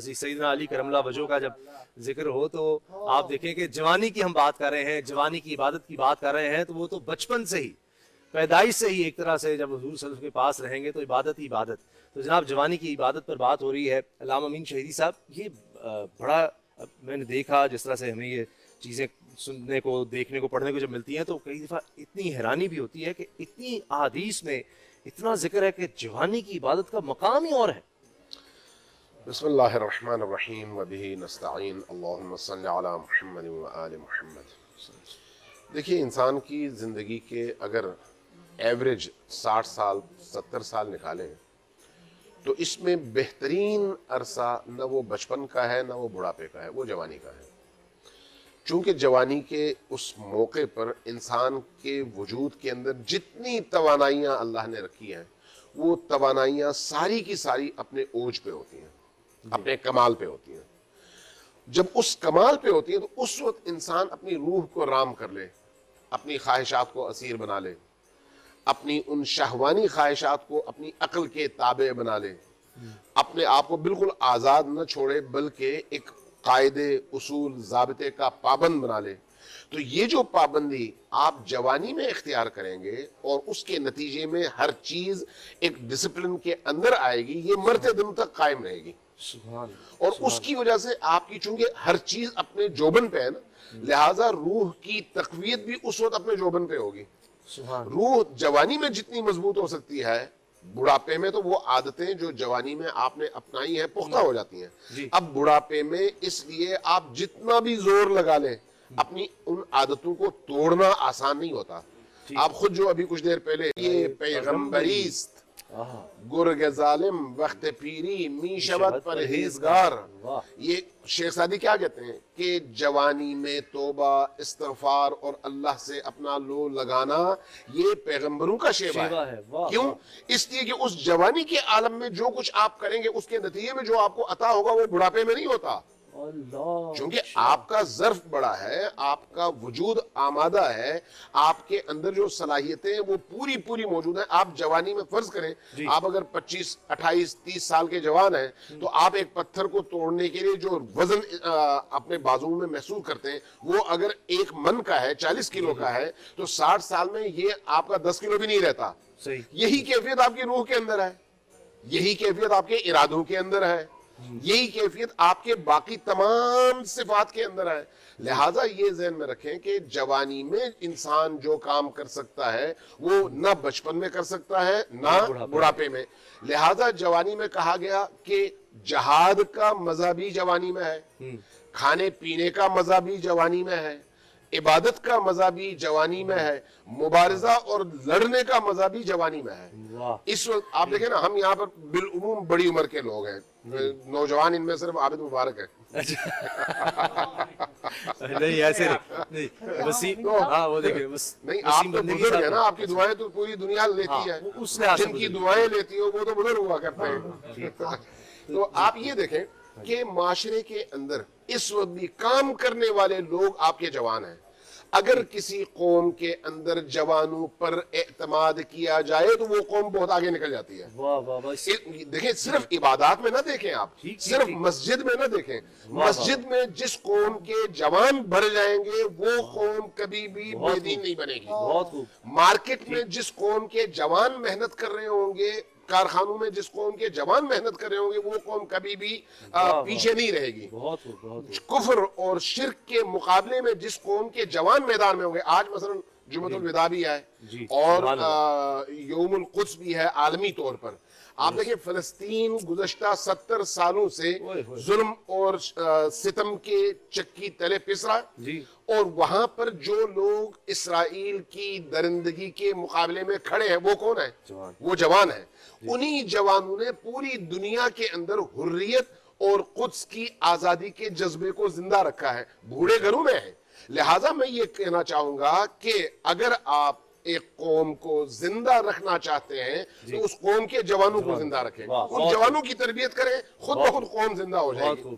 سیدنا علی کرم اللہ وجہ کا جب ذکر ہو تو آپ دیکھیں کہ جوانی کی ہم بات کر رہے ہیں، جوانی کی عبادت کی بات کر رہے ہیں، تو وہ تو بچپن سے ہی، پیدائش سے ہی ایک طرح سے جب حضور صلی اللہ علیہ وسلم کے پاس رہیں گے تو عبادت ہی عبادت. تو جناب جوانی کی عبادت پر بات ہو رہی ہے. علامہ امین شہیدی صاحب، یہ بڑا میں نے دیکھا جس طرح سے ہمیں یہ چیزیں سننے کو، دیکھنے کو، پڑھنے کو جب ملتی ہیں تو کئی دفعہ اتنی حیرانی بھی ہوتی ہے کہ اتنی احادیث میں اتنا ذکر ہے کہ جوانی کی عبادت کا مقام ہی اور ہے. بسم اللہ الرحمن الرحیم وبہ نستعین اللہم صلی علی محمد وآل محمد. دیکھیے، انسان کی زندگی کے اگر ایوریج 60 سال 70 سال نکالیں تو اس میں بہترین عرصہ نہ وہ بچپن کا ہے نہ وہ بڑھاپے کا ہے، وہ جوانی کا ہے. چونکہ جوانی کے اس موقع پر انسان کے وجود کے اندر جتنی توانائیاں اللہ نے رکھی ہیں وہ توانائیاں ساری کی ساری اپنے اوج پہ ہوتی ہیں، اپنے کمال پہ ہوتی ہیں. جب اس کمال پہ ہوتی ہیں تو اس وقت انسان اپنی روح کو رام کر لے، اپنی خواہشات کو اسیر بنا لے، اپنی ان شہوانی خواہشات کو اپنی عقل کے تابع بنا لے، اپنے آپ کو بالکل آزاد نہ چھوڑے بلکہ ایک قاعدے، اصول، ضابطے کا پابند بنا لے. تو یہ جو پابندی آپ جوانی میں اختیار کریں گے اور اس کے نتیجے میں ہر چیز ایک ڈسپلن کے اندر آئے گی، یہ مرتے دن تک قائم رہے گی. اور اس کی وجہ سے آپ کی چونکہ ہر چیز اپنے جوبن پہ ہے نا، لہٰذا روح کی تقویت بھی اس وقت اپنے جوبن پہ ہوگی. روح جوانی میں جتنی مضبوط ہو سکتی ہے، بڑھاپے میں تو وہ عادتیں جو جوانی میں آپ نے اپنائی ہیں پختہ ہو جاتی ہیں. اب بڑھاپے میں اس لیے آپ جتنا بھی زور لگا لیں اپنی ان عادتوں کو توڑنا آسان نہیں ہوتا. آپ خود جو ابھی کچھ دیر پہلے یہ پیغمبریست گرگ ظالم وقت پیری می شود پرہیزگار، یہ شیخ سعدی کیا کہتے ہیں کہ جوانی میں توبہ، استغفار اور اللہ سے اپنا لو لگانا یہ پیغمبروں کا شیوا ہے. کیوں؟ اس لیے کہ اس جوانی کے عالم میں جو کچھ آپ کریں گے اس کے نتیجے میں جو آپ کو عطا ہوگا وہ بڑھاپے میں نہیں ہوتا. کیونکہ آپ کا ظرف بڑا ہے، آپ کا وجود آمادہ ہے، آپ کے اندر جو صلاحیتیں وہ پوری موجود ہیں. آپ جوانی میں فرض کریں آپ اگر 25 28 30 سال کے جوان ہیں تو آپ ایک پتھر کو توڑنے کے لیے جو وزن اپنے بازوؤں میں محسوس کرتے ہیں وہ اگر 1 من کا ہے، 40 کلو کا ہے، تو 60 سال میں یہ آپ کا 10 کلو بھی نہیں رہتا. یہی کیفیت آپ کی روح کے اندر ہے، یہی کیفیت آپ کے ارادوں کے اندر ہے، یہی کیفیت آپ کے باقی تمام صفات کے اندر ہے. لہٰذا یہ ذہن میں رکھیں کہ جوانی میں انسان جو کام کر سکتا ہے وہ نہ بچپن میں کر سکتا ہے نہ بڑھاپے میں. لہٰذا جوانی میں کہا گیا کہ جہاد کا مزہ بھی جوانی میں ہے، کھانے پینے کا مزہ بھی جوانی میں ہے، عبادت کا مزہ بھی جوانی میں ہے، مبارزہ اور لڑنے کا مزہ بھی جوانی میں ہے. اس وقت آپ دیکھیں نا، ہم یہاں پر بالعموم بڑی عمر کے لوگ ہیں، نوجوان ان میں صرف عابد مبارک ہے. نہیں ایسے نہیں، وسیم، ہاں وہ دیکھیں نہیں، آپ تو بزرگ ہیں نا، آپ کی دعائیں تو پوری دنیا لیتی ہے، جن کی دعائیں لیتی ہو وہ تو بزرگ ہوا کرتے ہیں. تو آپ یہ دیکھیں کہ معاشرے کے اندر اس وقت بھی کام کرنے والے لوگ آپ کے جوان ہیں. اگر کسی قوم کے اندر جوانوں پر اعتماد کیا جائے تو وہ قوم بہت آگے نکل جاتی ہے. دیکھیں صرف عبادات میں نہ دیکھیں، آپ صرف مسجد میں نہ دیکھیں. مسجد میں جس قوم کے جوان بھر جائیں گے وہ قوم کبھی بھی بے دین نہیں بنے گی. مارکیٹ میں جس قوم کے جوان محنت کر رہے ہوں گے، کارخانوں میں جس قوم کے جوان محنت کر رہے ہوں گے، وہ قوم کبھی بھی پیچھے نہیں رہے گی. کفر اور شرک کے مقابلے میں جس قوم کے جوان میدان میں ہوں گے، آج مثلا جمعۃ الوداع بھی ہے اور یوم القدس بھی ہے عالمی طور پر. آپ دیکھیں فلسطین گزشتہ 70 سالوں سے ظلم اور ستم کے چکی تلے پس رہا ہے، اور وہاں پر جو لوگ اسرائیل کی درندگی کے مقابلے میں کھڑے ہیں وہ کون ہیں؟ وہ جوان ہیں. انہی جوانوں نے پوری دنیا کے اندر حریت اور قدس کی آزادی کے جذبے کو زندہ رکھا ہے. بوڑھے گھروں میں ہیں. لہٰذا میں یہ کہنا چاہوں گا کہ اگر آپ ایک قوم کو زندہ رکھنا چاہتے ہیں تو اس قوم کے جوانوں کو زندہ رکھیں، ان جوانوں کی تربیت کریں، خود بخود قوم زندہ ہو جائے گی.